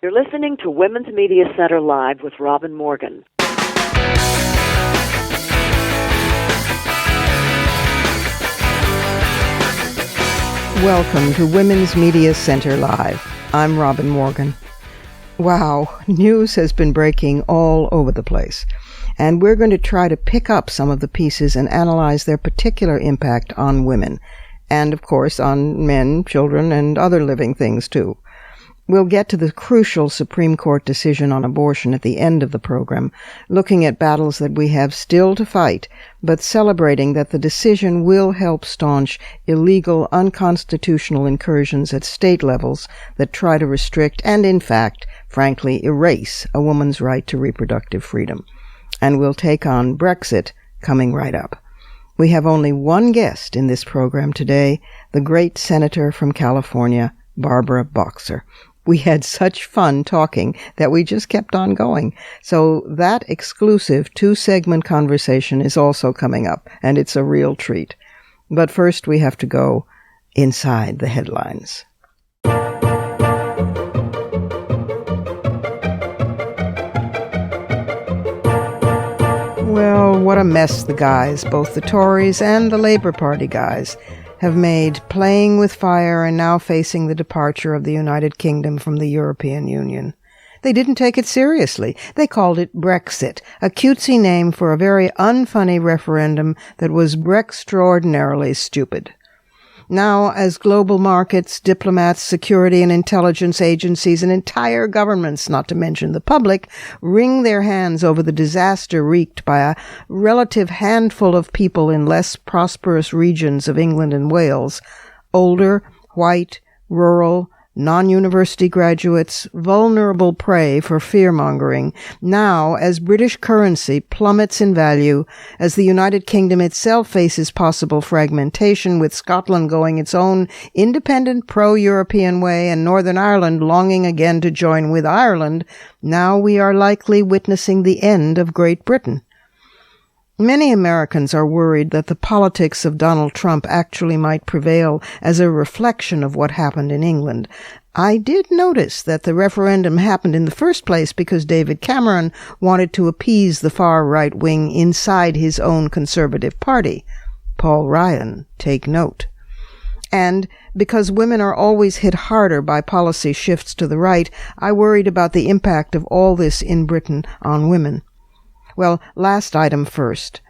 You're listening to Women's Media Center Live with Robin Morgan. Welcome to Women's Media Center Live. I'm Robin Morgan. Wow, news has been breaking all over the place, and we're going to try to pick up some of the pieces and analyze their particular impact on women, and of course on men, children, and other living things too. We'll get to the crucial Supreme Court decision on abortion at the end of the program, looking at battles that we have still to fight, but celebrating that the decision will help staunch illegal, unconstitutional incursions at state levels that try to restrict and, in fact, frankly, erase a woman's right to reproductive freedom. And we'll take on Brexit coming right up. We have only one guest in this program today, the great senator from California, Barbara Boxer. We had such fun talking that we just kept on going. So that exclusive 2-segment conversation is also coming up, and it's a real treat. But first we have to go inside the headlines. Well, what a mess the guys, both the Tories and the Labour Party guys, have made playing with fire and now facing the departure of the United Kingdom from the European Union. They didn't take it seriously. They called it Brexit, a cutesy name for a very unfunny referendum that was extraordinarily stupid. Now, as global markets, diplomats, security and intelligence agencies, and entire governments, not to mention the public, wring their hands over the disaster wreaked by a relative handful of people in less prosperous regions of England and Wales, older, white, rural, non-university graduates, vulnerable prey for fear-mongering, now as British currency plummets in value, as the United Kingdom itself faces possible fragmentation, with Scotland going its own independent pro-European way and Northern Ireland longing again to join with Ireland, now we are likely witnessing the end of Great Britain. Many Americans are worried that the politics of Donald Trump actually might prevail as a reflection of what happened in England. I did notice that the referendum happened in the first place because David Cameron wanted to appease the far right wing inside his own Conservative Party. Paul Ryan, take note. And because women are always hit harder by policy shifts to the right, I worried about the impact of all this in Britain on women. Well, last item first.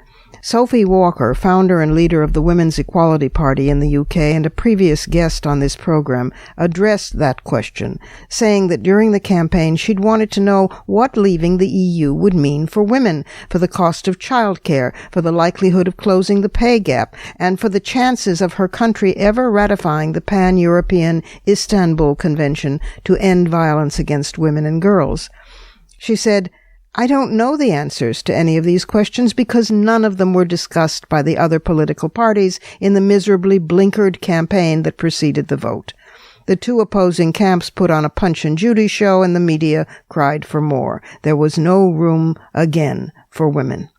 Sophie Walker, founder and leader of the Women's Equality Party in the UK and a previous guest on this program, addressed that question, saying that during the campaign she'd wanted to know what leaving the EU would mean for women, for the cost of childcare, for the likelihood of closing the pay gap, and for the chances of her country ever ratifying the Pan-European Istanbul Convention to end violence against women and girls. She said, "I don't know the answers to any of these questions because none of them were discussed by the other political parties in the miserably blinkered campaign that preceded the vote. The two opposing camps put on a Punch and Judy show and the media cried for more. There was no room again for women."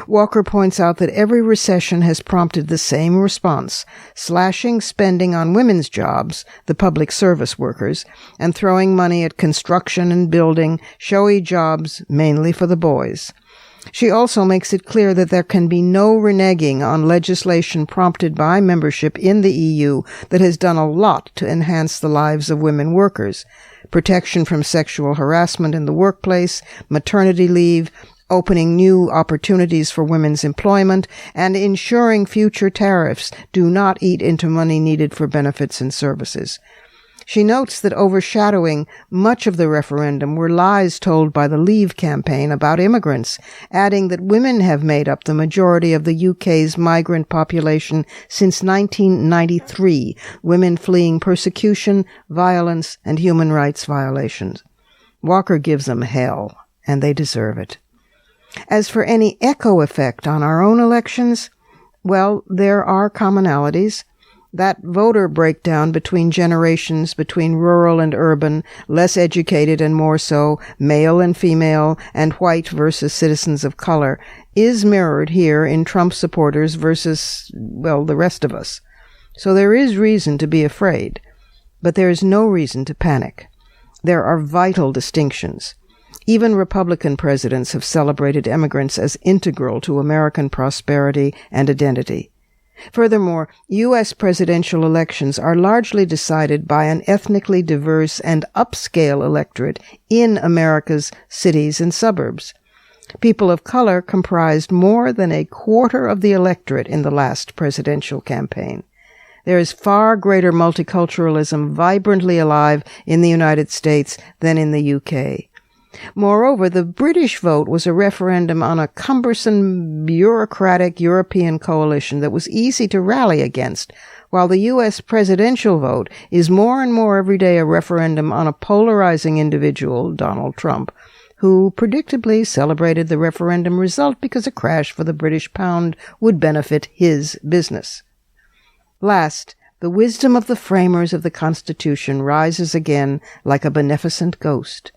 Walker points out that every recession has prompted the same response, slashing spending on women's jobs, the public service workers, and throwing money at construction and building, showy jobs mainly for the boys. She also makes it clear that there can be no reneging on legislation prompted by membership in the EU that has done a lot to enhance the lives of women workers. Protection from sexual harassment in the workplace, maternity leave, opening new opportunities for women's employment, and ensuring future tariffs do not eat into money needed for benefits and services. She notes that overshadowing much of the referendum were lies told by the Leave campaign about immigrants, adding that women have made up the majority of the UK's migrant population since 1993, women fleeing persecution, violence, and human rights violations. Walker gives them hell, and they deserve it. As for any echo effect on our own elections, well, there are commonalities. That voter breakdown between generations, between rural and urban, less educated and more so, male and female, and white versus citizens of color, is mirrored here in Trump supporters versus, well, the rest of us. So there is reason to be afraid, but there is no reason to panic. There are vital distinctions. Even Republican presidents have celebrated immigrants as integral to American prosperity and identity. Furthermore, U.S. presidential elections are largely decided by an ethnically diverse and upscale electorate in America's cities and suburbs. People of color comprised more than a quarter of the electorate in the last presidential campaign. There is far greater multiculturalism vibrantly alive in the United States than in the UK. Moreover, the British vote was a referendum on a cumbersome, bureaucratic European coalition that was easy to rally against, while the U.S. presidential vote is more and more every day a referendum on a polarizing individual, Donald Trump, who predictably celebrated the referendum result because a crash for the British pound would benefit his business. Last, the wisdom of the framers of the Constitution rises again like a beneficent ghost.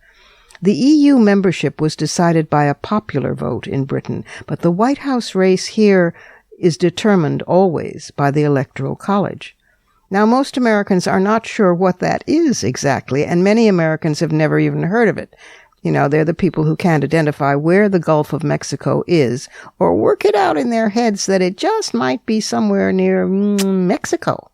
The EU membership was decided by a popular vote in Britain, but the White House race here is determined always by the Electoral College. Now, most Americans are not sure what that is exactly, and many Americans have never even heard of it. You know, they're the people who can't identify where the Gulf of Mexico is, or work it out in their heads that it just might be somewhere near Mexico.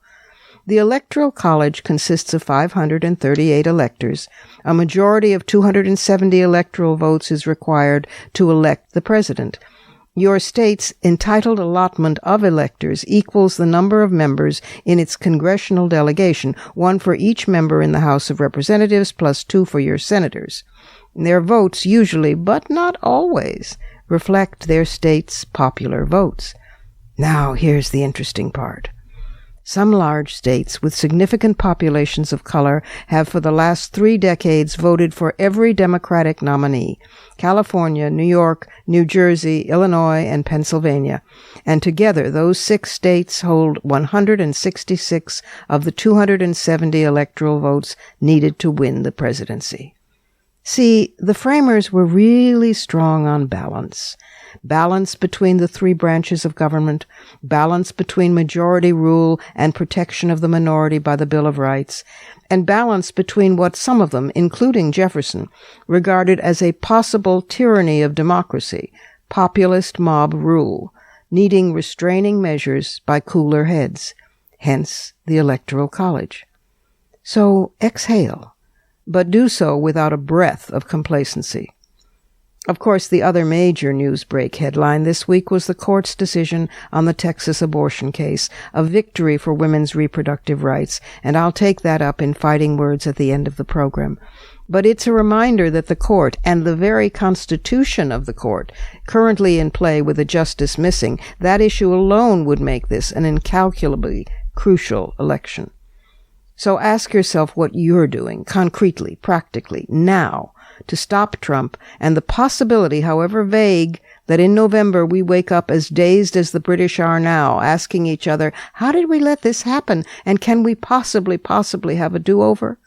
The Electoral College consists of 538 electors. A majority of 270 electoral votes is required to elect the president. Your state's entitled allotment of electors equals the number of members in its congressional delegation, one for each member in the House of Representatives plus 2 for your senators. Their votes usually, but not always, reflect their state's popular votes. Now, here's the interesting part. Some large states with significant populations of color have for the last 3 decades voted for every Democratic nominee: California, New York, New Jersey, Illinois, and Pennsylvania. And together, those 6 states hold 166 of the 270 electoral votes needed to win the presidency. See, the framers were really strong on balance. Balance between the 3 branches of government, balance between majority rule and protection of the minority by the Bill of Rights, and balance between what some of them, including Jefferson, regarded as a possible tyranny of democracy, populist mob rule, needing restraining measures by cooler heads, hence the Electoral College. So exhale, but do so without a breath of complacency. Of course, the other major newsbreak headline this week was the court's decision on the Texas abortion case, a victory for women's reproductive rights, and I'll take that up in fighting words at the end of the program. But it's a reminder that the court, and the very constitution of the court, currently in play with a justice missing, that issue alone would make this an incalculably crucial election. So ask yourself what you're doing, concretely, practically, now, to stop Trump, and the possibility, however vague, that in November we wake up as dazed as the British are now, asking each other, how did we let this happen, and can we possibly have a do-over?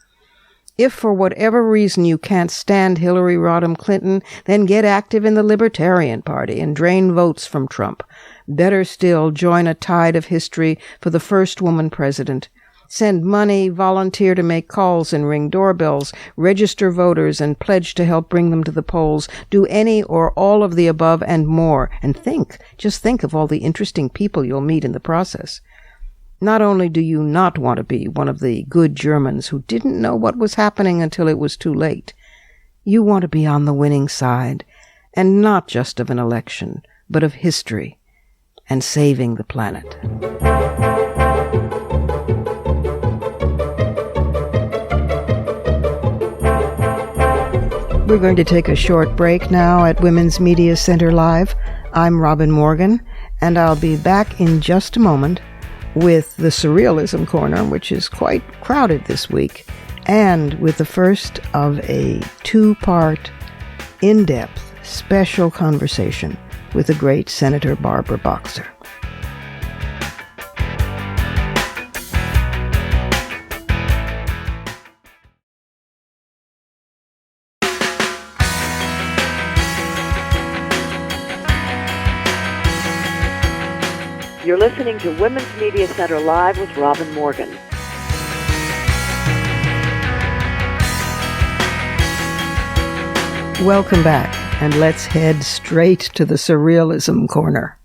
If for whatever reason you can't stand Hillary Rodham Clinton, then get active in the Libertarian Party and drain votes from Trump. Better still, join a tide of history for the first woman president. Send money, volunteer to make calls and ring doorbells, register voters and pledge to help bring them to the polls. Do any or all of the above and more. And just think of all the interesting people you'll meet in the process. Not only do you not want to be one of the good Germans who didn't know what was happening until it was too late, you want to be on the winning side, and not just of an election, but of history, and saving the planet. We're going to take a short break now at Women's Media Center Live. I'm Robin Morgan, and I'll be back in just a moment with the Surrealism Corner, which is quite crowded this week, and with the first of a 2-part, in-depth, special conversation with the great Senator Barbara Boxer. You're listening to Women's Media Center Live with Robin Morgan. Welcome back, and let's head straight to the Surrealism Corner.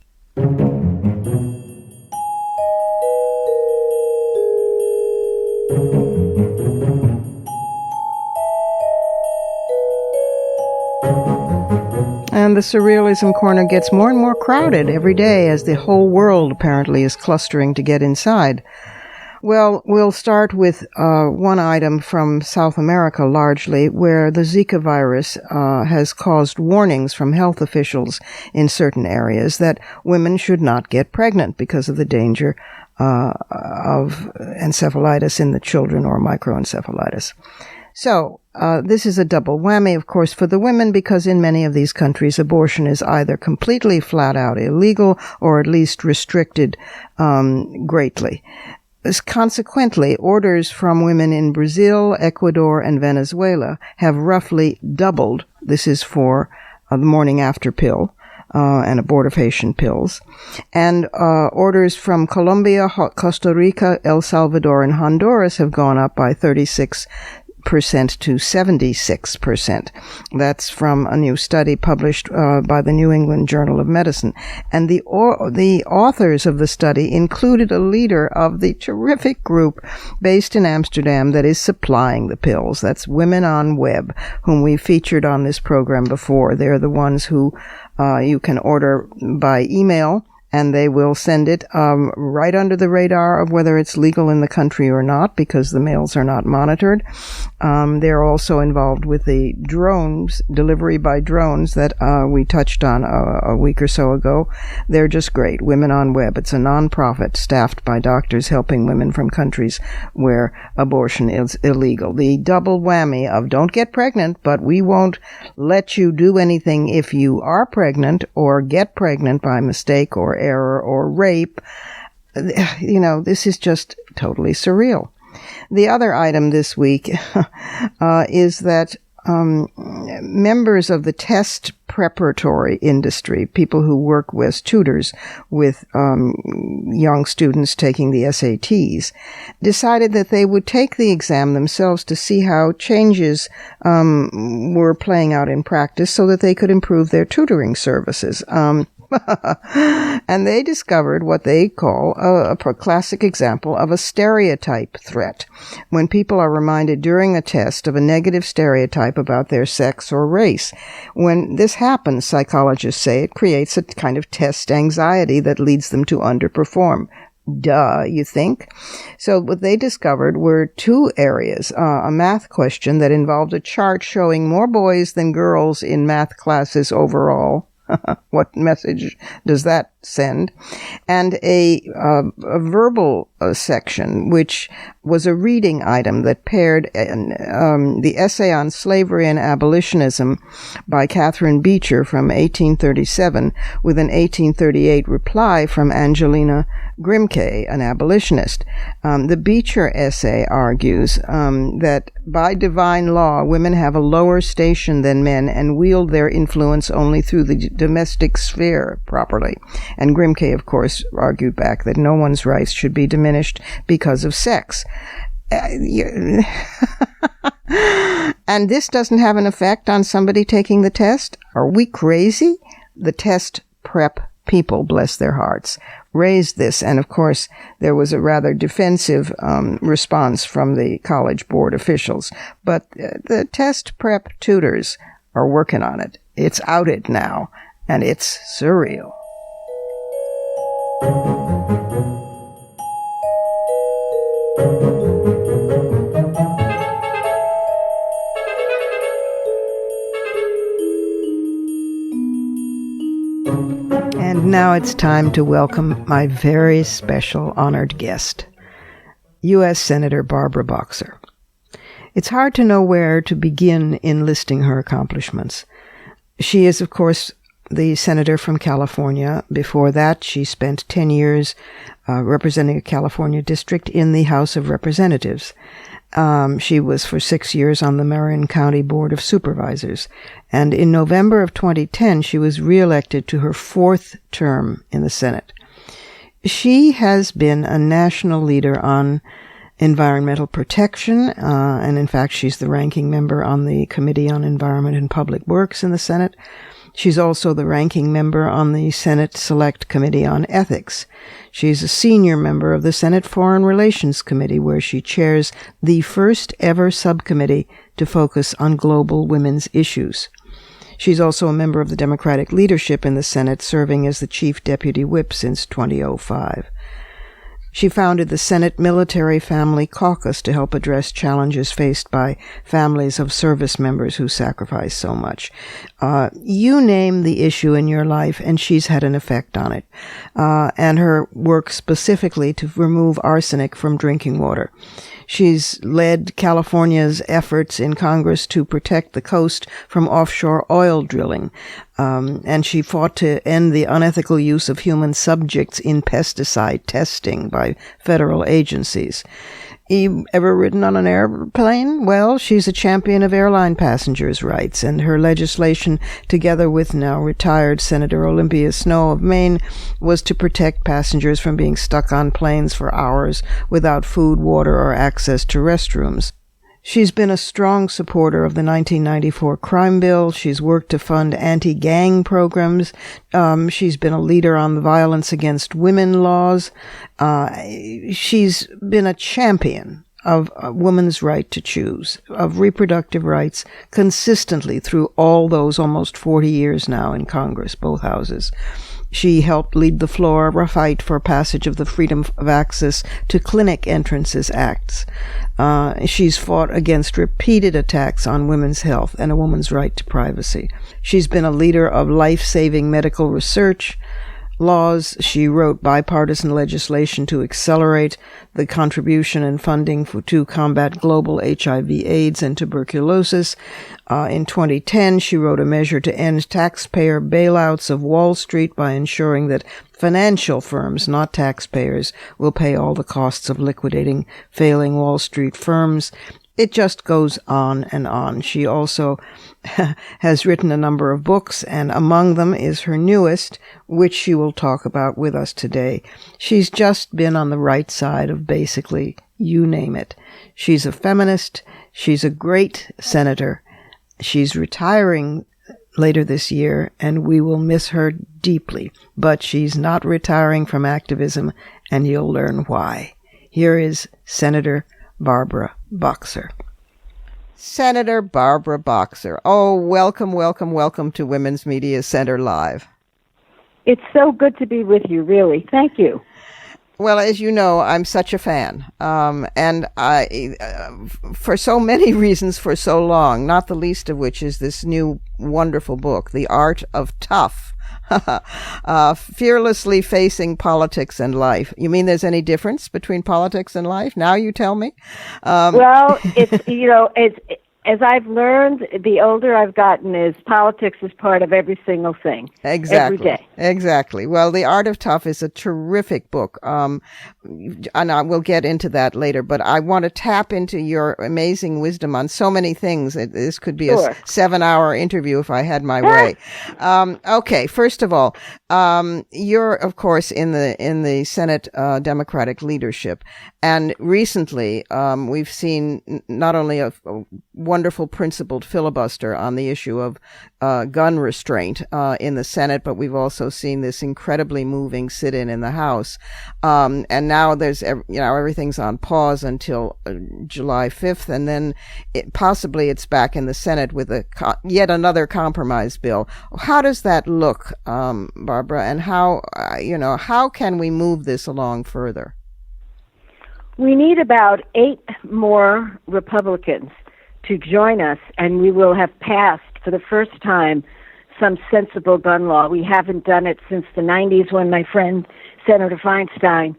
And the Surrealism Corner gets more and more crowded every day as the whole world apparently is clustering to get inside. Well, we'll start with one item from South America largely, where the Zika virus has caused warnings from health officials in certain areas that women should not get pregnant because of the danger of encephalitis in the children, or microencephalitis. So, this is a double whammy, of course, for the women, because in many of these countries, abortion is either completely flat out illegal or at least restricted greatly. Consequently, orders from women in Brazil, Ecuador, and Venezuela have roughly doubled. This is for the morning after pill and abortifacient pills. And orders from Colombia, Costa Rica, El Salvador, and Honduras have gone up by 36% to 76%. That's from a new study published by the New England Journal of Medicine. And the authors of the study included a leader of the terrific group based in Amsterdam that is supplying the pills. That's Women on Web, whom we featured on this program before. They're the ones who you can order by email, and they will send it right under the radar of whether it's legal in the country or not, because the mails are not monitored. They're also involved with the drones, delivery by drones, that we touched on a week or so ago. They're just great. Women on Web. It's a nonprofit staffed by doctors helping women from countries where abortion is illegal. The double whammy of don't get pregnant, but we won't let you do anything if you are pregnant or get pregnant by mistake or error or rape. You know, this is just totally surreal. The other item this week is that members of the test preparatory industry, people who work with tutors with young students taking the SATs, decided that they would take the exam themselves to see how changes were playing out in practice so that they could improve their tutoring services. And they discovered what they call a classic example of a stereotype threat, when people are reminded during a test of a negative stereotype about their sex or race. When this happens, psychologists say it creates a kind of test anxiety that leads them to underperform. Duh, you think? So what they discovered were two areas. A math question that involved a chart showing more boys than girls in math classes overall. What message does that send? And a verbal section, which was a reading item that paired the essay on slavery and abolitionism by Catherine Beecher from 1837 with an 1838 reply from Angelina Grimke, an abolitionist. The Beecher essay argues that by divine law, women have a lower station than men and wield their influence only through the domestic sphere properly. And Grimke, of course, argued back that no one's rights should be diminished because of sex. And this doesn't have an effect on somebody taking the test? Are we crazy? The test prep people, bless their hearts, raised this, and of course there was a rather defensive response from the college board officials. But the test prep tutors are working on it. It's outed now, and it's surreal. And now it's time to welcome my very special honored guest, U.S. Senator Barbara Boxer. It's hard to know where to begin in listing her accomplishments. She is, of course, the senator from California. Before that, she spent 10 years representing a California district in the House of Representatives. She was for 6 years on the Marin County Board of Supervisors. And in November of 2010, she was reelected to her fourth term in the Senate. She has been a national leader on environmental protection, and in fact she's the ranking member on the Committee on Environment and Public Works in the Senate. She's also the ranking member on the Senate Select Committee on Ethics. She's a senior member of the Senate Foreign Relations Committee, where she chairs the first ever subcommittee to focus on global women's issues. She's also a member of the Democratic leadership in the Senate, serving as the chief deputy whip since 2005. She founded the Senate Military Family Caucus to help address challenges faced by families of service members who sacrifice so much. You name the issue in your life, and she's had an effect on it. And her work specifically to remove arsenic from drinking water. She's led California's efforts in Congress to protect the coast from offshore oil drilling. And she fought to end the unethical use of human subjects in pesticide testing by federal agencies. You ever ridden on an airplane? Well, she's a champion of airline passengers' rights, and her legislation, together with now retired Senator Olympia Snowe of Maine, was to protect passengers from being stuck on planes for hours without food, water, or access to restrooms. She's been a strong supporter of the 1994 crime bill. She's worked to fund anti-gang programs. She's been a leader on the violence against women laws. She's been a champion of a woman's right to choose, of reproductive rights, consistently through all those almost 40 years now in Congress, both houses. She helped lead the floor of a fight for passage of the Freedom of Access to Clinic Entrances Acts. She's fought against repeated attacks on women's health and a woman's right to privacy. She's been a leader of life-saving medical research laws. She wrote bipartisan legislation to accelerate the contribution and funding to combat global HIV/AIDS and tuberculosis. In 2010, she wrote a measure to end taxpayer bailouts of Wall Street by ensuring that financial firms, not taxpayers, will pay all the costs of liquidating failing Wall Street firms. It just goes on and on. She also has written a number of books, and among them is her newest, which she will talk about with us today. She's just been on the right side of basically you name it. She's a feminist. She's a great senator. She's retiring later this year, and we will miss her deeply. But she's not retiring from activism, and you'll learn why. Here is Senator Barbara Boxer. Senator Barbara Boxer. Oh, welcome, welcome, welcome to Women's Media Center Live. It's so good to be with you, really. Thank you. Well, as you know, I'm such a fan, and I, for so many reasons for so long, not the least of which is this new wonderful book, The Art of Tough. Fearlessly facing politics and life. You mean there's any difference between politics and life? Now you tell me. Well, it's as I've learned, the older I've gotten, is politics is part of every single thing. Exactly. Every day. Exactly. Well, The Art of Tough is a terrific book. And we'll get into that later, but I want to tap into your amazing wisdom on so many things. This could be Sure. a 7-hour interview if I had my way. Okay. First of all, you're, of course, in the Senate, Democratic leadership. And recently, we've seen not only a wonderful principled filibuster on the issue of gun restraint in the Senate, but we've also seen this incredibly moving sit-in in the House. And now there's, everything's on pause until July 5th, and then possibly it's back in the Senate with yet another compromise bill. How does that look, Barbara, and how can we move this along further? We need about 8 more Republicans to join us, and we will have passed for the first time some sensible gun law. We haven't done it since the 90s when my friend Senator Feinstein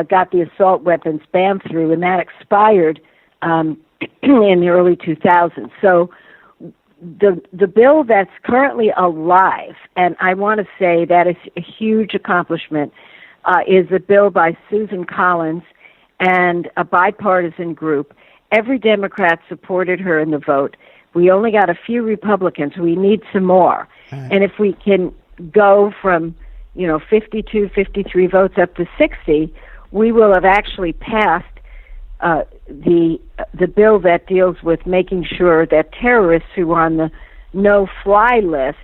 got the assault weapons ban through, and that expired in the early 2000s. So the bill that's currently alive, and I want to say that is a huge accomplishment, is a bill by Susan Collins and a bipartisan group. Every Democrat supported her in the vote. We only got a few Republicans. We need some more. Right. And if we can go from, 52, 53 votes up to 60, we will have actually passed the bill that deals with making sure that terrorists who are on the no-fly list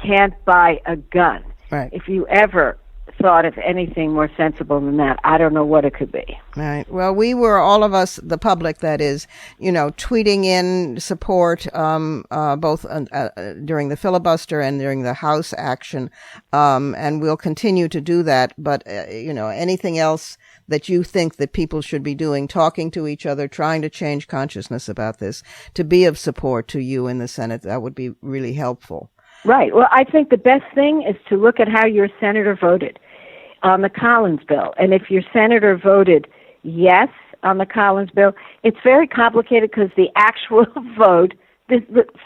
can't buy a gun. Right. If you ever thought of anything more sensible than that, I don't know what it could be. Right. Well, we were, all of us, the public, that is, tweeting in support, both during the filibuster and during the House action, and we'll continue to do that. But, anything else that you think that people should be doing, talking to each other, trying to change consciousness about this, to be of support to you in the Senate, that would be really helpful. Right. Well, I think the best thing is to look at how your senator voted on the Collins bill. And if your senator voted yes on the Collins bill, it's very complicated because the actual vote,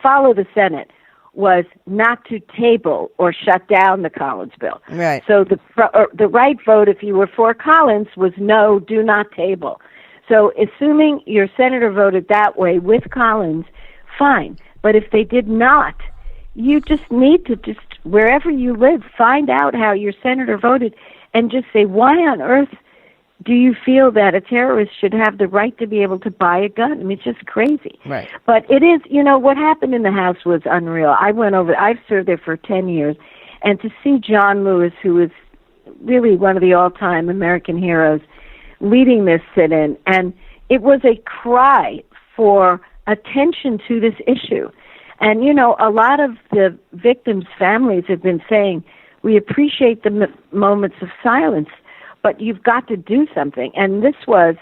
follow the Senate, was not to table or shut down the Collins bill. Right. So the right vote, if you were for Collins, was no, do not table. So assuming your senator voted that way with Collins, fine. But if they did not, you just need to wherever you live, find out how your senator voted and just say, why on earth do you feel that a terrorist should have the right to be able to buy a gun? I mean, it's just crazy. Right. But it is, what happened in the House was unreal. I've served there for 10 years, and to see John Lewis, who is really one of the all-time American heroes, leading this sit-in, and it was a cry for attention to this issue. And, a lot of the victims' families have been saying, we appreciate the moments of silence, but you've got to do something. And this was,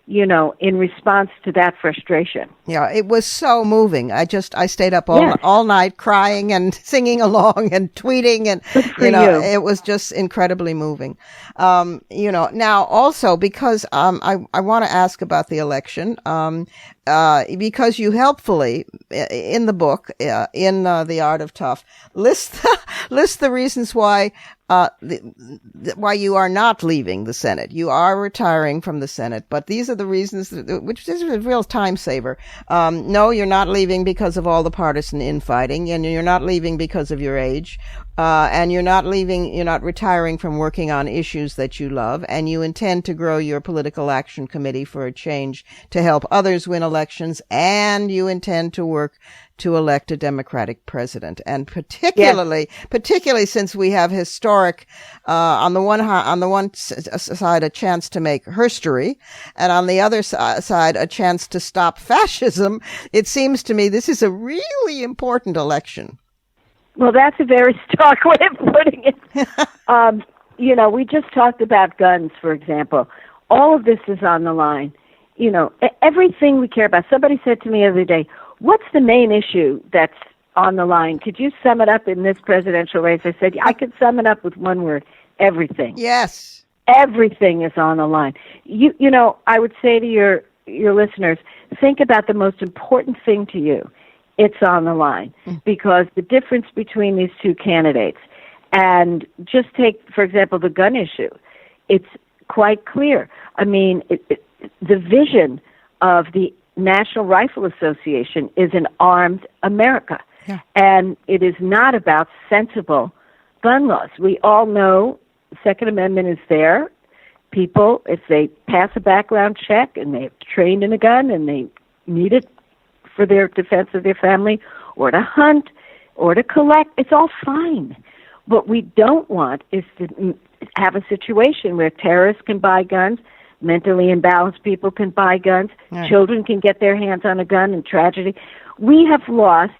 in response to that frustration. Yeah, it was so moving. I stayed up all night crying and singing along and tweeting, and it was just incredibly moving. Now also because I want to ask about the election, because you helpfully in the book in The Art of Tough list the reasons why you are not leaving the Senate. You are retiring from the Senate, but these are the reasons, which is a real time saver. No, you're not leaving because of all the partisan infighting, and you're not leaving because of your age, and you're not retiring from working on issues that you love, and you intend to grow your political action committee for a change to help others win elections, and you intend to work to elect a Democratic president. And particularly since we have historic, on the one side, a chance to make history, and on the other side, a chance to stop fascism, it seems to me this is a really important election. Well, that's a very stark way of putting it. We just talked about guns, for example. All of this is on the line. Everything we care about. Somebody said to me the other day, what's the main issue that's on the line? Could you sum it up in this presidential race? I said, I could sum it up with one word: everything. Yes. Everything is on the line. I would say to your listeners, think about the most important thing to you. It's on the line, because the difference between these two candidates, and just take, for example, the gun issue, it's quite clear. I mean, the vision of the National Rifle Association is an armed America, and it is not about sensible gun laws. We all know the Second Amendment is there. People, if they pass a background check and they're trained in a gun and they need it for their defense of their family, or to hunt, or to collect, it's all fine. What we don't want is to have a situation where terrorists can buy guns, mentally imbalanced people can buy guns, children can get their hands on a gun, and tragedy. We have lost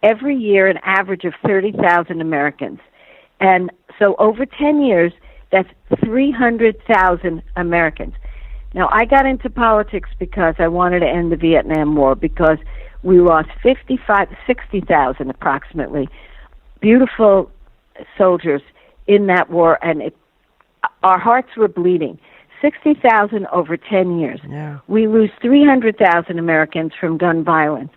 every year an average of 30,000 Americans. And so over 10 years, that's 300,000 Americans. Now, I got into politics because I wanted to end the Vietnam War, because we lost 60,000 approximately beautiful soldiers in that war, and our hearts were bleeding. 60,000 over 10 years. Yeah. We lose 300,000 Americans from gun violence.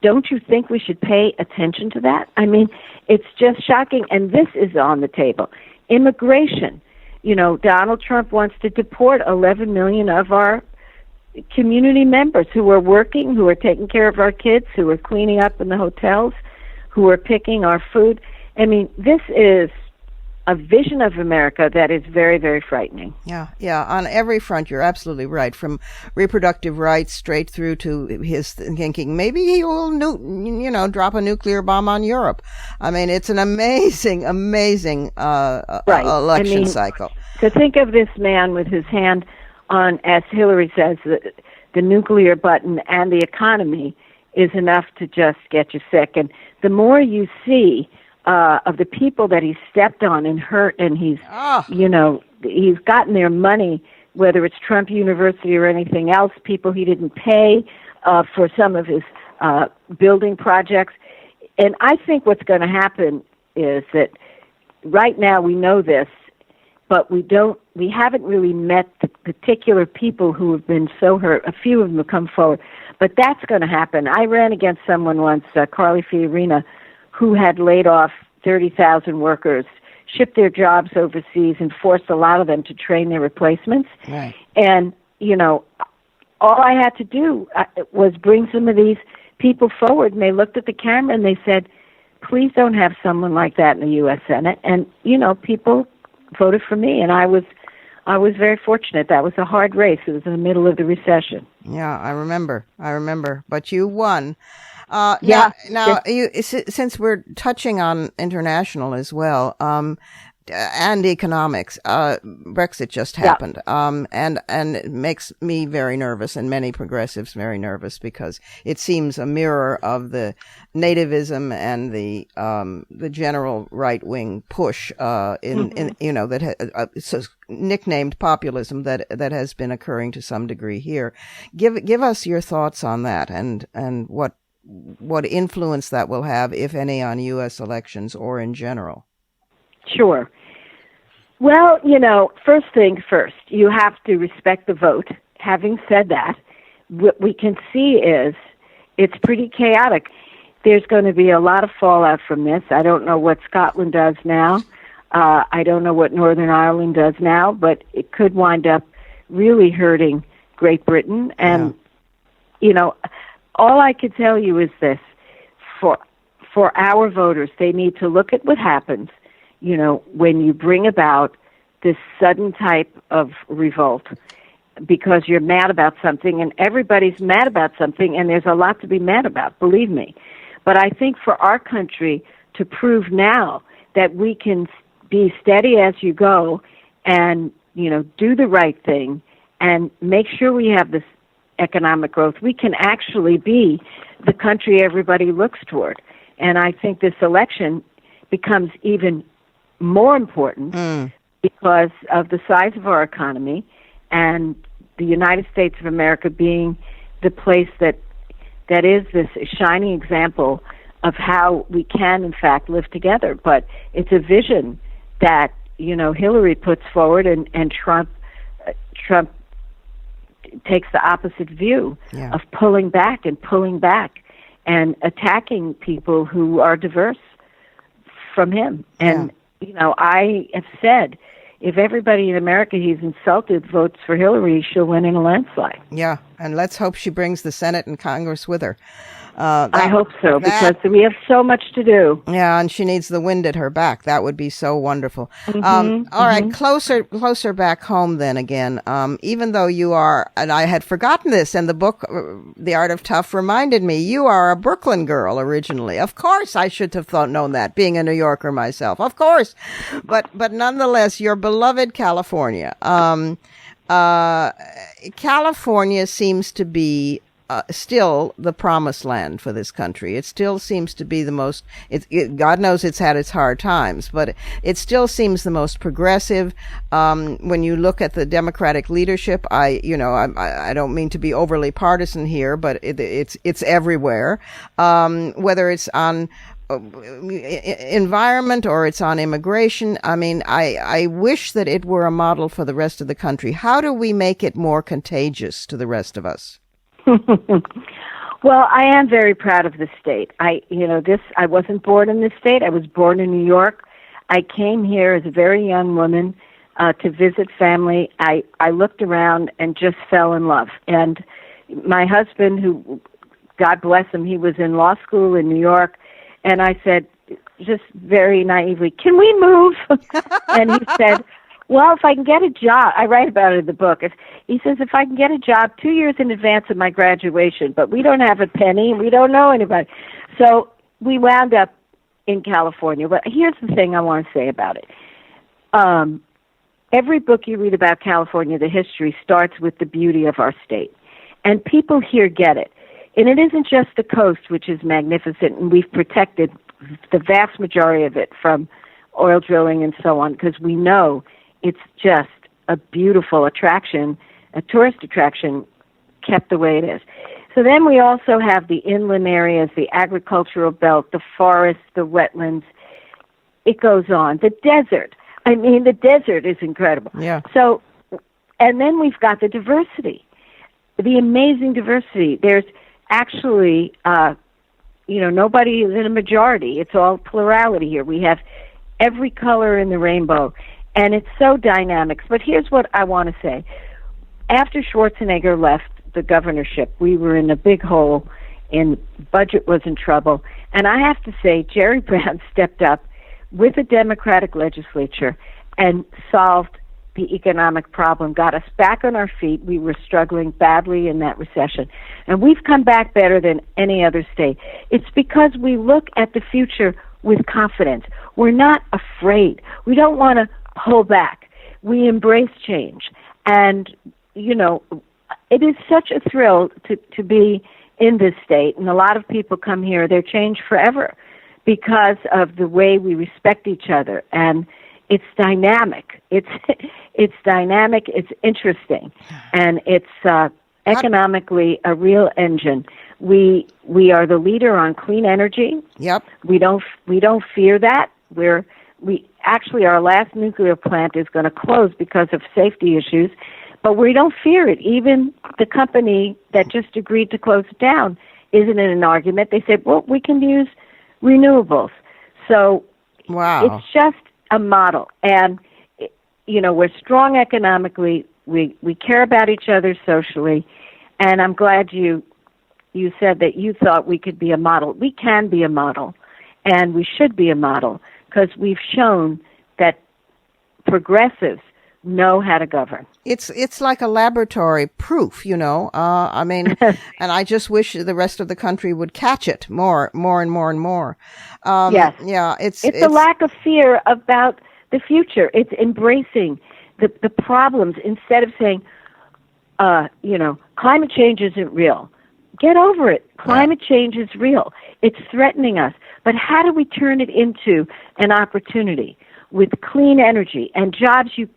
Don't you think we should pay attention to that? I mean, it's just shocking, and this is on the table. Immigration. Donald Trump wants to deport 11 million of our community members who are working, who are taking care of our kids, who are cleaning up in the hotels, who are picking our food. I mean, this is a vision of America that is very, very frightening. Yeah. On every front, you're absolutely right. From reproductive rights straight through to his thinking, maybe he will, drop a nuclear bomb on Europe. I mean, it's an amazing election cycle. To think of this man with his hand on, as Hillary says, the nuclear button and the economy is enough to just get you sick. And the more you see of the people that he's stepped on and hurt, and he's gotten their money, whether it's Trump University or anything else, people he didn't pay for some of his building projects. And I think what's going to happen is that right now we know this, but we haven't really met the particular people who have been so hurt. A few of them have come forward, but that's going to happen. I ran against someone once, Carly Fiorina, who had laid off 30,000 workers, shipped their jobs overseas, and forced a lot of them to train their replacements. Right. And, all I had to do was bring some of these people forward, and they looked at the camera and they said, please don't have someone like that in the U.S. Senate. And, people voted for me, and I was very fortunate. That was a hard race. It was in the middle of the recession. Yeah, I remember. But you won. Since we're touching on international as well, and economics, Brexit just happened, and it makes me very nervous, and many progressives very nervous, because it seems a mirror of the nativism and the general right wing push that nicknamed populism that has been occurring to some degree here. Give us your thoughts on that, and what influence that will have, if any, on U.S. elections or in general. Sure. Well, first thing first, you have to respect the vote. Having said that, what we can see is it's pretty chaotic. There's going to be a lot of fallout from this. I don't know what Scotland does now. I don't know what Northern Ireland does now, but it could wind up really hurting Great Britain. And, all I could tell you is this. For our voters, they need to look at what happens, when you bring about this sudden type of revolt because you're mad about something, and everybody's mad about something, and there's a lot to be mad about, believe me. But I think for our country to prove now that we can be steady as you go and, do the right thing and make sure we have this economic growth, we can actually be the country everybody looks toward. And I think this election becomes even more important because of the size of our economy and the United States of America being the place that is this shining example of how we can, in fact, live together. But it's a vision that, Hillary puts forward and Trump takes the opposite view of pulling back and attacking people who are diverse from him. And, I have said, if everybody in America he's insulted votes for Hillary, she'll win in a landslide. Yeah, and let's hope she brings the Senate and Congress with her. I hope so, because we have so much to do. Yeah, and she needs the wind at her back. That would be so wonderful. All right, closer back home then again. Even though you are, and I had forgotten this, and the book, The Art of Tough, reminded me, you are a Brooklyn girl originally. Of course, I should have known that, being a New Yorker myself. Of course. But nonetheless, your beloved California. California seems to be still the promised land for this country. It still seems to be the most, God knows it's had its hard times, but it still seems the most progressive. When you look at the Democratic leadership, I don't mean to be overly partisan here, but it's everywhere. Whether it's on environment or it's on immigration. I mean, I wish that it were a model for the rest of the country. How do we make it more contagious to the rest of us? Well, I am very proud of the state. I wasn't born in this state. I was born in New York. I came here as a very young woman to visit family. I looked around and just fell in love. And my husband, who, God bless him, he was in law school in New York, and I said, just very naively, "Can we move?" And he said, "Well, if I can get a job," I write about it in the book. He says, "If I can get a job 2 years in advance of my graduation, but we don't have a penny, we don't know anybody." So we wound up in California. But here's the thing I want to say about it. Every book you read about California, the history, starts with the beauty of our state. And people here get it. And it isn't just the coast, which is magnificent, and we've protected the vast majority of it from oil drilling and so on, because we know it's just a beautiful attraction, a tourist attraction kept the way it is. So then we also have the inland areas, the agricultural belt, the forests, the wetlands. It goes on. The desert. I mean, the desert is incredible. Yeah. So, and then we've got the diversity, the amazing diversity. There's actually, nobody is in a majority. It's all plurality here. We have every color in the rainbow, and it's so dynamic. But here's what I want to say. After Schwarzenegger left the governorship, we were in a big hole, and budget was in trouble. And I have to say, Jerry Brown stepped up with a Democratic legislature and solved the economic problem, got us back on our feet. We were struggling badly in that recession. And we've come back better than any other state. It's because we look at the future with confidence. We're not afraid. We don't want to pull back. We embrace change. And, it is such a thrill to be in this state. And a lot of people come here, they're changed forever because of the way we respect each other. And it's dynamic. It's dynamic. It's interesting, and it's economically a real engine. We are the leader on clean energy. Yep. We don't fear that. We our last nuclear plant is going to close because of safety issues, but we don't fear it. Even the company that just agreed to close it down isn't in an argument. They said, "Well, we can use renewables." So wow. It's just a model, and we're strong economically. We care about each other socially, and I'm glad you said that you thought we could be a model. We can be a model, and we should be a model, because we've shown that progressives know how to govern. It's like a laboratory proof, I mean, and I just wish the rest of the country would catch it more and more and more. Yes. Yeah. It's a lack of fear about the future. It's embracing the problems instead of saying, climate change isn't real. Get over it. Climate change is real. It's threatening us. But how do we turn it into an opportunity with clean energy and jobs you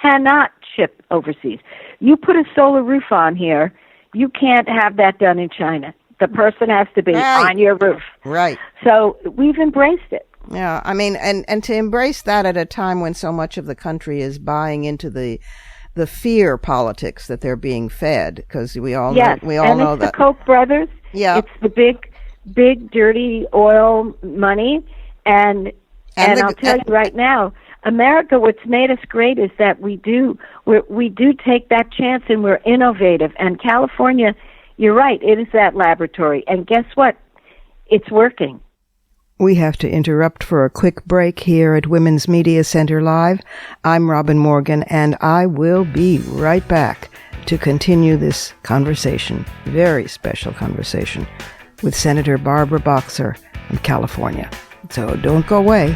cannot ship overseas? You put a solar roof on here, you can't have that done in China. The person has to be on your roof. Right. So we've embraced it. Yeah, I mean, and to embrace that at a time when so much of the country is buying into the fear politics that they're being fed, because we all know that. It's the Koch brothers. Yeah. It's the big dirty oil money, and I'll tell you right now, America, what's made us great is that we do take that chance, and we're innovative. And California, you're right, it is that laboratory. And guess what? It's working. We have to interrupt for a quick break here at Women's Media Center Live. I'm Robin Morgan, and I will be right back to continue this conversation, very special conversation, with Senator Barbara Boxer from California. So don't go away.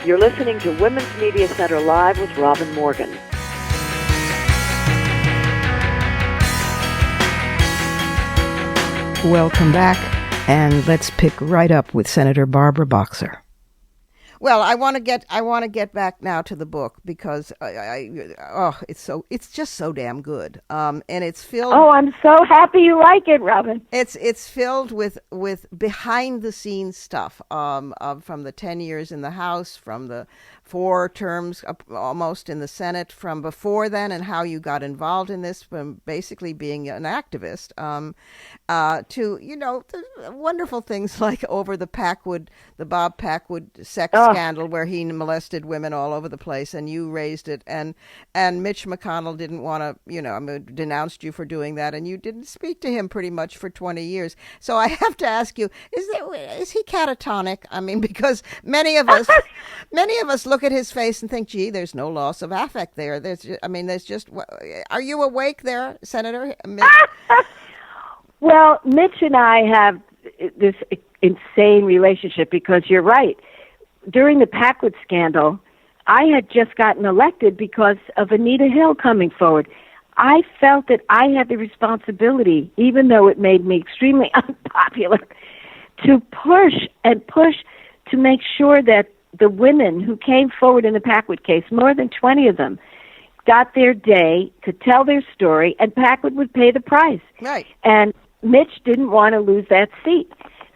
You're listening to Women's Media Center Live with Robin Morgan. Welcome back, and let's pick right up with Senator Barbara Boxer. Well, I want to get back now to the book, because it's just so damn good. And it's filled. Oh, I'm so happy you like it, Robin. It's filled with behind the scenes stuff. From the 10 years in the House, from the 4 terms almost in the Senate, from before then, and how you got involved in this, from basically being an activist, to the wonderful things like over the Bob Packwood sex scandal where he molested women all over the place, and you raised it, and Mitch McConnell didn't want to, denounced you for doing that, and you didn't speak to him pretty much for 20 years. So I have to ask you, is he catatonic? I mean, because many of us look at his face and think, gee, there's no loss of affect there. There's just, are you awake there, Senator Mitch? Well, Mitch and I have this insane relationship because you're right. During the Packwood scandal, I had just gotten elected because of Anita Hill coming forward. I felt that I had the responsibility, even though it made me extremely unpopular, to push to make sure that the women who came forward in the Packwood case, more than 20 of them, got their day, could tell their story, and Packwood would pay the price. Right. And Mitch didn't want to lose that seat.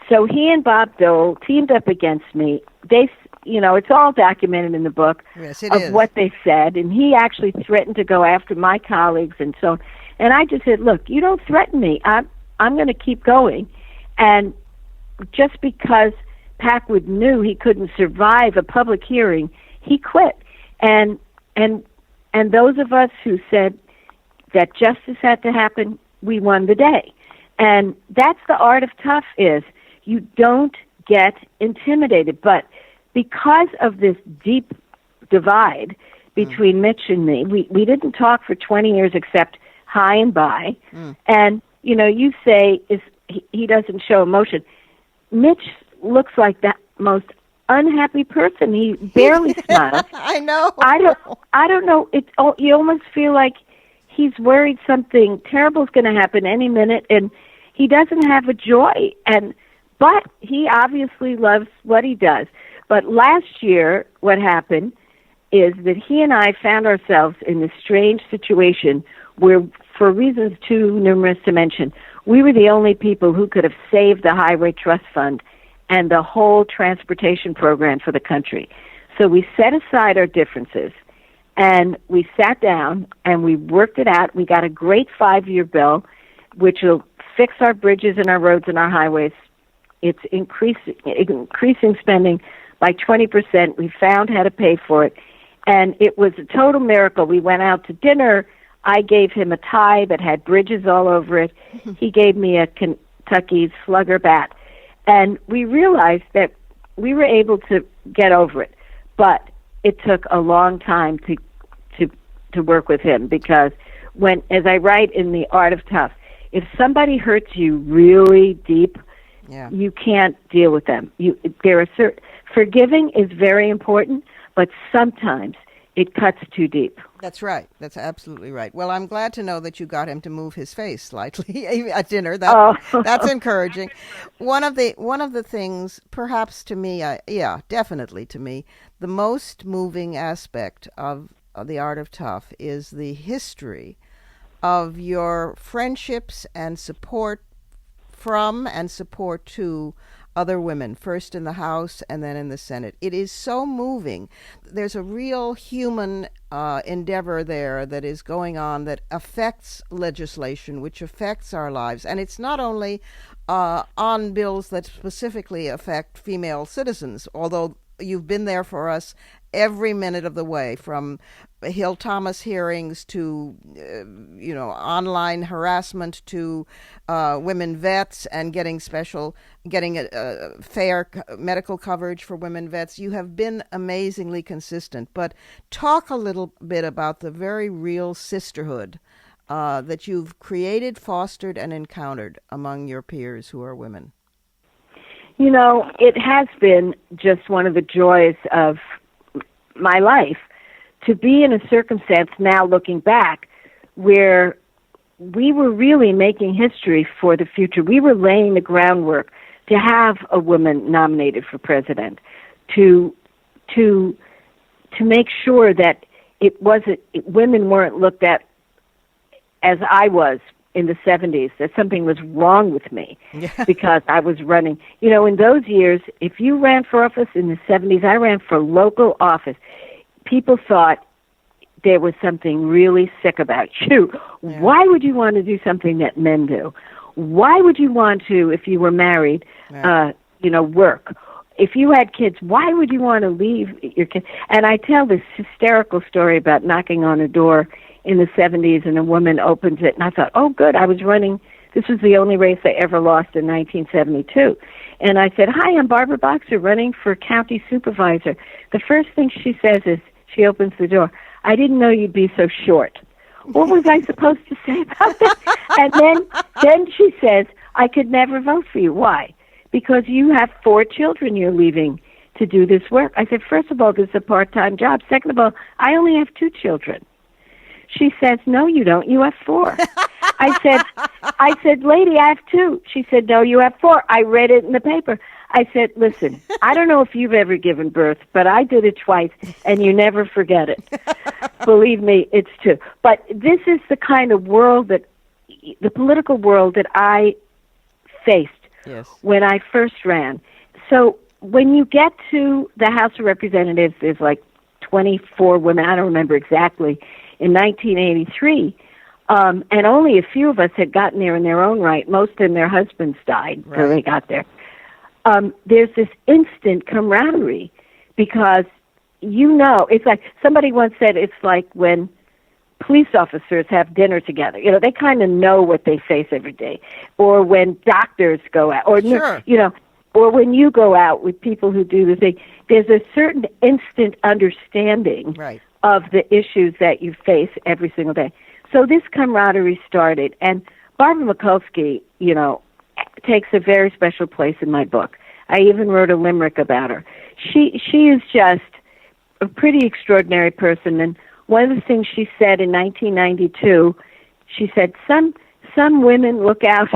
So he and Bob Dole teamed up against me. They, it's all documented in the book. Yes, it of is. What they said. And he actually threatened to go after my colleagues and so on. And I just said, look, you don't threaten me. I'm going to keep going. And just because Packwood knew he couldn't survive a public hearing, he quit. And those of us who said that justice had to happen, we won the day. And that's the art of tough is you don't get intimidated. But because of this deep divide between Mitch and me, we didn't talk for 20 years except hi and bye. And, you say he doesn't show emotion. Mitch looks like that most unhappy person. He barely smiles. I know. I don't know. You almost feel like he's worried something terrible is going to happen any minute, and he doesn't have a joy. But he obviously loves what he does. But last year, what happened is that he and I found ourselves in this strange situation where, for reasons too numerous to mention, we were the only people who could have saved the Highway Trust Fund and the whole transportation program for the country. So we set aside our differences, and we sat down, and we worked it out. We got a great 5-year bill, which will fix our bridges and our roads and our highways. It's increasing spending by 20%. We found how to pay for it, and it was a total miracle. We went out to dinner. I gave him a tie that had bridges all over it. He gave me a Kentucky Slugger bat. And we realized that we were able to get over it. But it took a long time to work with him because as I write in The Art of Tough, if somebody hurts you really deep, you can't deal with them. Forgiving is very important, but sometimes it cuts too deep. That's right. That's absolutely right. Well, I'm glad to know that you got him to move his face slightly at dinner. That's encouraging. One of the things, perhaps to me, definitely to me, the most moving aspect of The Art of Tough is the history of your friendships and support from and support to other women, first in the House and then in the Senate. It is so moving. There's a real human endeavor there that is going on that affects legislation, which affects our lives. And it's not only on bills that specifically affect female citizens, although you've been there for us every minute of the way, from Hill Thomas hearings to, online harassment to women vets and getting a fair medical coverage for women vets. You have been amazingly consistent. But talk a little bit about the very real sisterhood that you've created, fostered, and encountered among your peers who are women. It has been just one of the joys of my life to be in a circumstance now looking back where we were really making history for the future. We were laying the groundwork to have a woman nominated for president, to make sure that women weren't looked at as I was in the 70s, that something was wrong with me because I was running. In those years, if you ran for office in the 70s, I ran for local office. People thought there was something really sick about you. Yeah. Why would you want to do something that men do? Why would you want to, if you were married, work? if you had kids, why would you want to leave your kids? And I tell this hysterical story about knocking on a door in the 70s, and a woman opens it, and I thought, oh, good, I was running. This was the only race I ever lost in 1972. And I said, hi, I'm Barbara Boxer, running for county supervisor. The first thing she says is, she opens the door, I didn't know you'd be so short. What was I supposed to say about that? And then she says, I could never vote for you. Why? Because you have 4 children you're leaving to do this work. I said, first of all, this is a part-time job. Second of all, I only have 2 children. She says, no, you don't. You have 4. I said, lady, I have 2. She said, no, you have 4. I read it in the paper. I said, listen, I don't know if you've ever given birth, but I did it twice, and you never forget it. Believe me, it's true. But this is the kind of world the political world that I faced when I first ran. So when you get to the House of Representatives, there's like 24 women, I don't remember exactly, in 1983, and only a few of us had gotten there in their own right. Most of them, their husbands died before they got there. There's this instant camaraderie because, it's like somebody once said, it's like when police officers have dinner together. They kind of know what they face every day. Or when doctors go out, or, or when you go out with people who do the thing, there's a certain instant understanding of the issues that you face every single day. So this camaraderie started, and Barbara Mikulski, takes a very special place in my book. I even wrote a limerick about her. She is just a pretty extraordinary person, and one of the things she said in 1992, she said, some women look out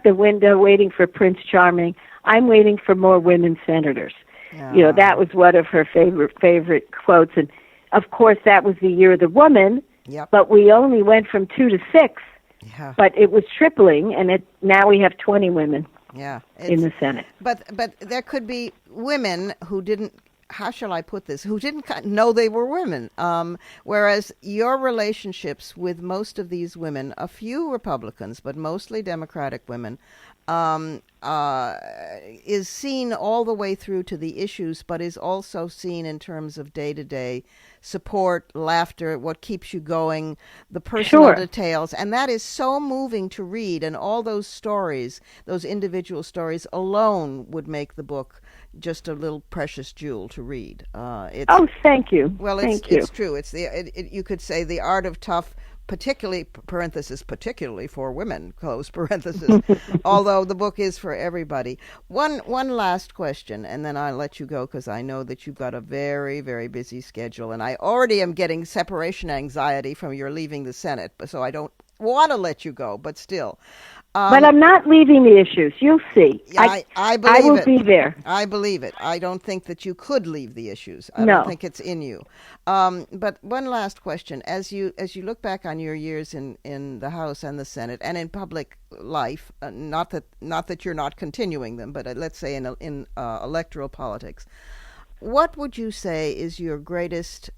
the window waiting for Prince Charming. I'm waiting for more women senators. Oh. That was one of her favorite quotes, and of course that was the year of the woman. Yep. But we only went from 2 to 6. Yeah. But it was tripling, and now we have 20 women in the Senate. But there could be women who didn't, how shall I put this, who didn't know they were women. Whereas your relationships with most of these women, a few Republicans, but mostly Democratic women, is seen all the way through to the issues, but is also seen in terms of day-to-day support, laughter, what keeps you going, the personal details. And that is so moving to read. And all those stories, those individual stories alone would make the book just a little precious jewel to read. Thank you. Well, it's true. It's you could say the art of tough, particularly, parenthesis, particularly for women, close parenthesis, although the book is for everybody. One last question, and then I'll let you go because I know that you've got a very, very busy schedule, and I already am getting separation anxiety from your leaving the Senate, so I don't want to let you go, but still. But I'm not leaving the issues. You'll see. I believe it. I will be there. I believe it. I don't think that you could leave the issues. I don't think it's in you. But one last question: as you look back on your years in the House and the Senate and in public life, not that you're not continuing them, but let's say in electoral politics, what would you say is your greatest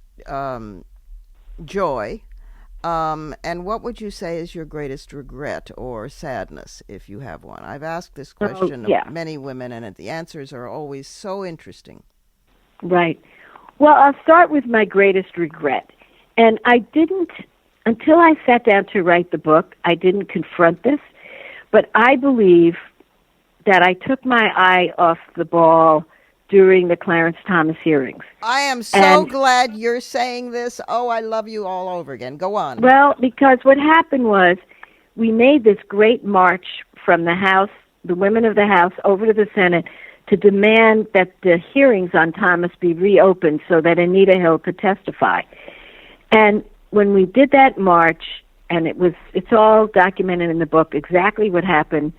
joy? And what would you say is your greatest regret or sadness, if you have one? I've asked this question of many women, and the answers are always so interesting. Right. Well, I'll start with my greatest regret. And I didn't, until I sat down to write the book, I didn't confront this. But I believe that I took my eye off the ball during the Clarence Thomas hearings. I am so glad you're saying this. Oh, I love you all over again. Go on. Well, because what happened was we made this great march from the House, the women of the House, over to the Senate to demand that the hearings on Thomas be reopened so that Anita Hill could testify. And when we did that march, and it's all documented in the book, exactly what happened.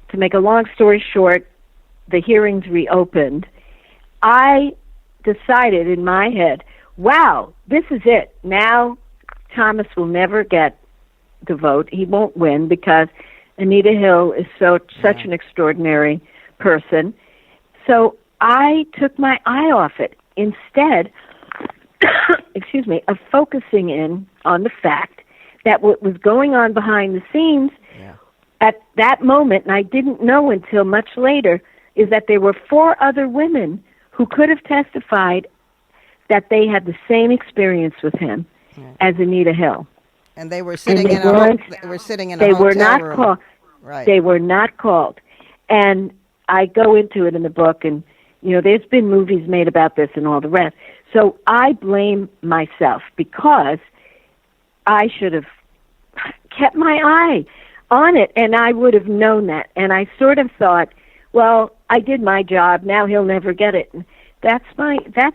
To make a long story short, the hearings reopened. I decided in my head, wow, this is it. Now Thomas will never get the vote. He won't win because Anita Hill is such an extraordinary person. So I took my eye off it instead, of focusing in on the fact that what was going on behind the scenes at that moment, and I didn't know until much later, is that there were 4 other women who could have testified that they had the same experience with him as Anita Hill. And they were sitting in a They hotel were not room. called. Right. They were not called. And I go into it in the book, and, there's been movies made about this and all the rest. So I blame myself because I should have kept my eye on it, and I would have known that. And I sort of thought, well, I did my job. Now he'll never get it. And that's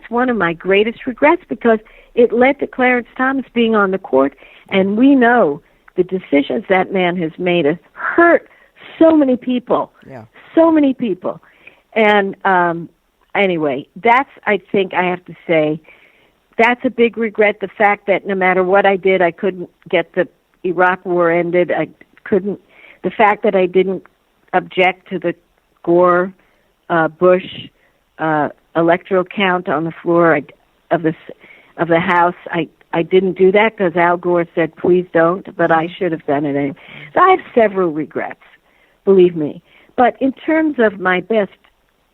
one of my greatest regrets, because it led to Clarence Thomas being on the court, and we know the decisions that man has made have hurt so many people. Yeah. So many people. And anyway, I think I have to say, that's a big regret, the fact that no matter what I did, I couldn't get the Iraq War ended. The fact that I didn't object to the Gore Bush electoral count on the floor of the House. I didn't do that because Al Gore said, please don't, but I should have done it anyway. So I have several regrets, believe me. But in terms of my best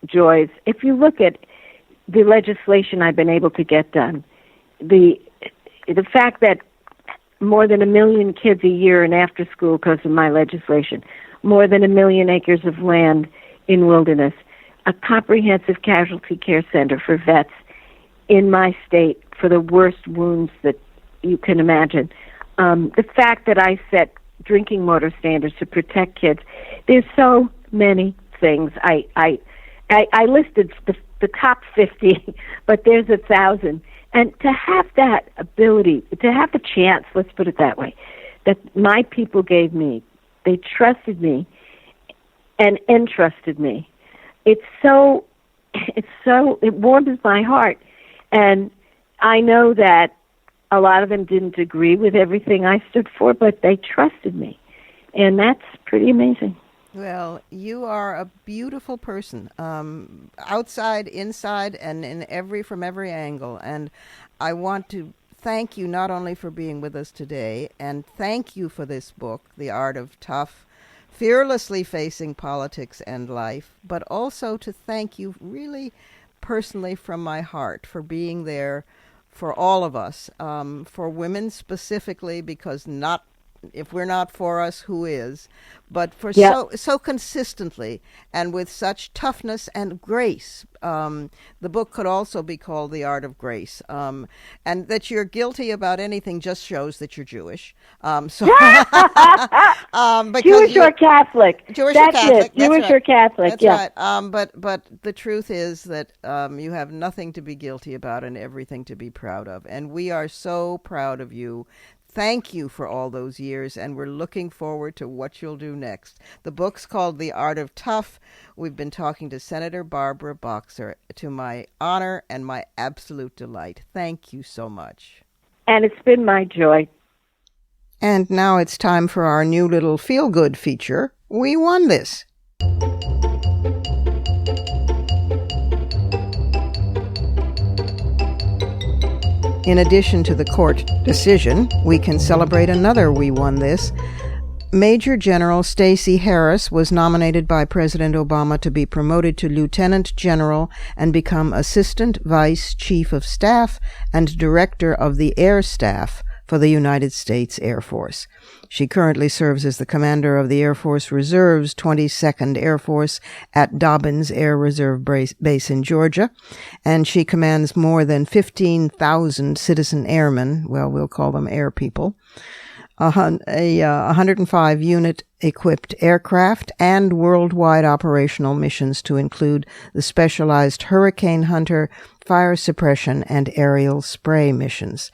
joys, if you look at the legislation I've been able to get done, the fact that more than 1 million kids a year in after school because of my legislation, more than 1 million acres of land in wilderness, a comprehensive casualty care center for vets in my state for the worst wounds that you can imagine. The fact that I set drinking water standards to protect kids. There's so many things. I listed the top 50, but there's 1,000. And to have that ability, to have the chance, let's put it that way, that my people gave me, they trusted me and entrusted me. It warms my heart. And I know that a lot of them didn't agree with everything I stood for, but they trusted me. And that's pretty amazing. Well, you are a beautiful person, outside, inside, and from every angle. And I want to thank you not only for being with us today, and thank you for this book, The Art of Tough, fearlessly facing politics and life, but also to thank you really personally from my heart for being there for all of us, for women specifically, because if we're not for us, who is? But for so consistently and with such toughness and grace. The book could also be called The Art of Grace. And that you're guilty about anything just shows that you're Jewish. Jewish or Catholic. Jewish or Catholic. Jewish or Catholic. That's right. But the truth is that you have nothing to be guilty about and everything to be proud of. And we are so proud of you. Thank you for all those years, and we're looking forward to what you'll do next. The book's called The Art of Tough. We've been talking to Senator Barbara Boxer, to my honor and my absolute delight. Thank you so much. And it's been my joy. And now it's time for our new little feel-good feature, We Won This. In addition to the court decision, we can celebrate another We Won This. Major General Stacey Harris was nominated by President Obama to be promoted to Lieutenant General and become Assistant Vice Chief of Staff and Director of the Air Staff for the United States Air Force. She currently serves as the commander of the Air Force Reserve's 22nd Air Force at Dobbins Air Reserve Base in Georgia, and she commands more than 15,000 citizen airmen, well, we'll call them air people, a 105-unit equipped aircraft, and worldwide operational missions to include the specialized Hurricane Hunter, fire suppression, and aerial spray missions.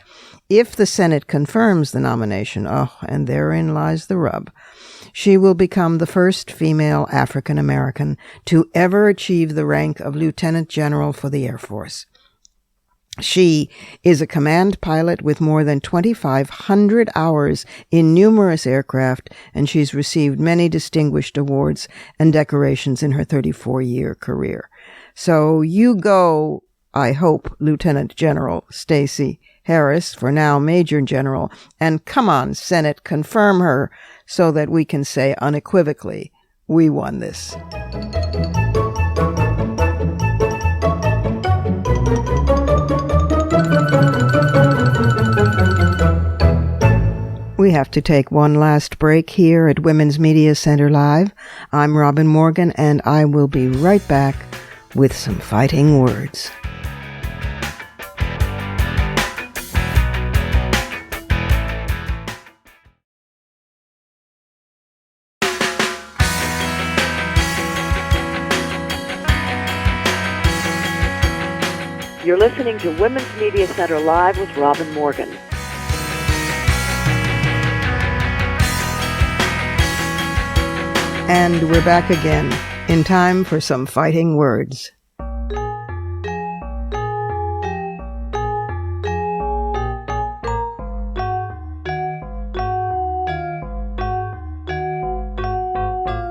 If the Senate confirms the nomination, and therein lies the rub, she will become the first female African American to ever achieve the rank of Lieutenant General for the Air Force. She is a command pilot with more than 2,500 hours in numerous aircraft, and she's received many distinguished awards and decorations in her 34-year career. So you go, I hope, Lieutenant General Stacey Harris, for now Major General, and come on, Senate, confirm her so that we can say unequivocally, we won this. have to take one last break here at Women's Media Center Live. I'm Robin Morgan, and I will be right back with some fighting words. You're listening to Women's Media Center Live with Robin Morgan. And we're back again, in time for some fighting words.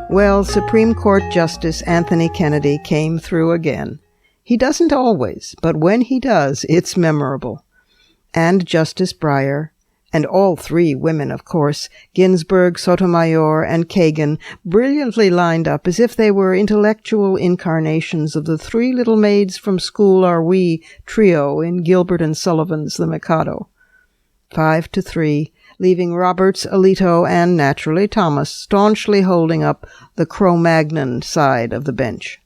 Well, Supreme Court Justice Anthony Kennedy came through again. He doesn't always, but when he does, it's memorable. And Justice Breyer, and all three women, of course, Ginsburg, Sotomayor, and Kagan, brilliantly lined up as if they were intellectual incarnations of the three little maids from school are we trio in Gilbert and Sullivan's The Mikado. 5-3, leaving Roberts, Alito, and, naturally, Thomas staunchly holding up the Cro-Magnon side of the bench.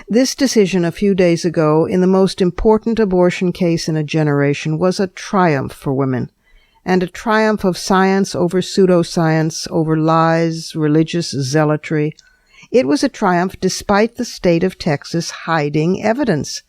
This decision a few days ago in the most important abortion case in a generation was a triumph for women, and a triumph of science over pseudoscience, over lies, religious zealotry. It was a triumph despite the state of Texas hiding evidence.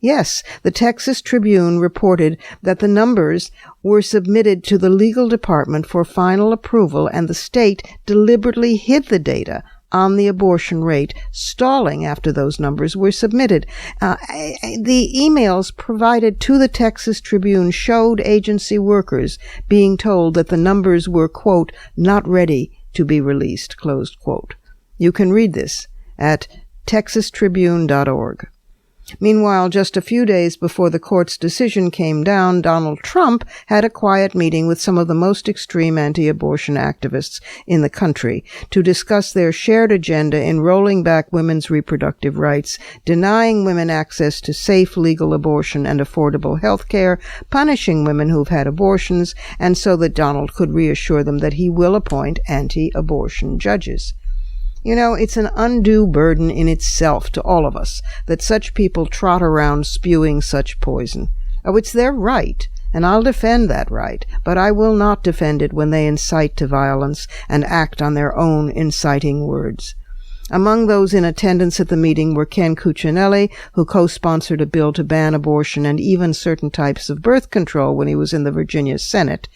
Yes, the Texas Tribune reported that the numbers were submitted to the legal department for final approval, and the state deliberately hid the data on the abortion rate, stalling after those numbers were submitted. The emails provided to the Texas Tribune showed agency workers being told that the numbers were, quote, not ready to be released, closed quote. You can read this at texastribune.org. Meanwhile, just a few days before the court's decision came down, Donald Trump had a quiet meeting with some of the most extreme anti-abortion activists in the country to discuss their shared agenda in rolling back women's reproductive rights, denying women access to safe, legal abortion and affordable health care, punishing women who've had abortions, and so that Donald could reassure them that he will appoint anti-abortion judges. You know, it's an undue burden in itself to all of us that such people trot around spewing such poison. Oh, it's their right, and I'll defend that right, but I will not defend it when they incite to violence and act on their own inciting words. Among those in attendance at the meeting were Ken Cuccinelli, who co-sponsored a bill to ban abortion and even certain types of birth control when he was in the Virginia Senate.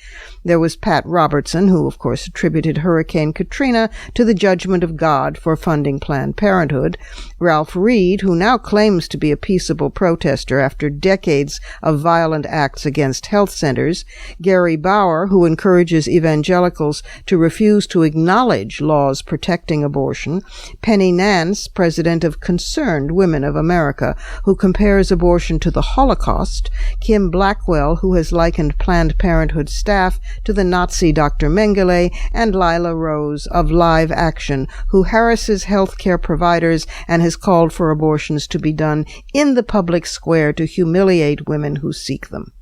There was Pat Robertson, who, of course, attributed Hurricane Katrina to the judgment of God for funding Planned Parenthood. Ralph Reed, who now claims to be a peaceable protester after decades of violent acts against health centers. Gary Bauer, who encourages evangelicals to refuse to acknowledge laws protecting abortion. Penny Nance, president of Concerned Women of America, who compares abortion to the Holocaust. Kim Blackwell, who has likened Planned Parenthood staff to the Nazi Dr. Mengele, and Lila Rose of Live Action, who harasses healthcare providers and has called for abortions to be done in the public square to humiliate women who seek them.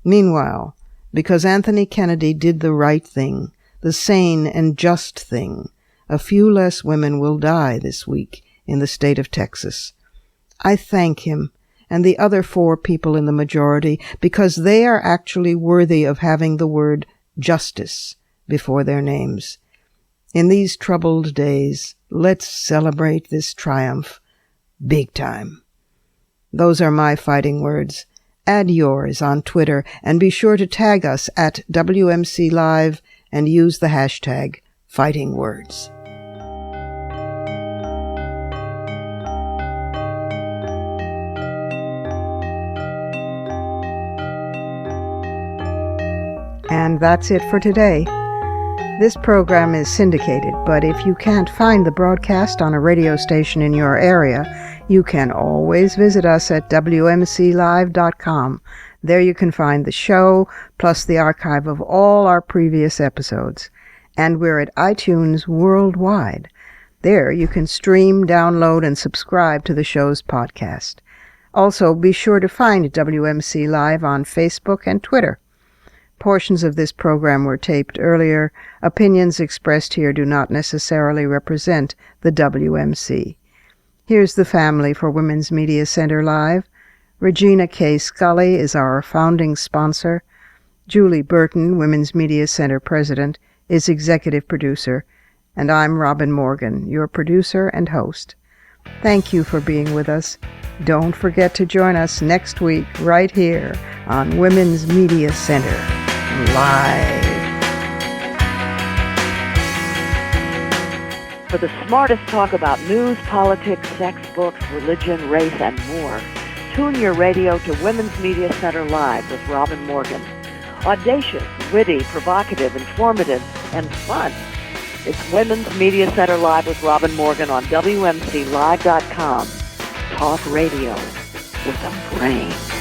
Meanwhile, because Anthony Kennedy did the right thing, the sane and just thing, a few less women will die this week in the state of Texas. I thank him and the other 4 people in the majority because they are actually worthy of having the word justice before their names. In these troubled days, let's celebrate this triumph big time. Those are my fighting words. Add yours on Twitter and be sure to tag us at WMC Live and use the hashtag Fighting Words. And that's it for today. This program is syndicated, but if you can't find the broadcast on a radio station in your area, you can always visit us at WMCLive.com. There you can find the show, plus the archive of all our previous episodes. And we're at iTunes worldwide. There you can stream, download, and subscribe to the show's podcast. Also, be sure to find WMC Live on Facebook and Twitter. Portions of this program were taped earlier. Opinions expressed here do not necessarily represent the WMC. Here's the family for Women's Media Center Live. Regina K. Scully is our founding sponsor. Julie Burton, Women's Media Center President, is executive producer. And I'm Robin Morgan, your producer and host. Thank you for being with us. Don't forget to join us next week right here on Women's Media Center Live. For the smartest talk about news, politics, sex, books, religion, race, and more, tune your radio to Women's Media Center Live with Robin Morgan. Audacious, witty, provocative, informative, and fun. It's Women's Media Center Live with Robin Morgan on WMCLive.com. Talk radio with a brain.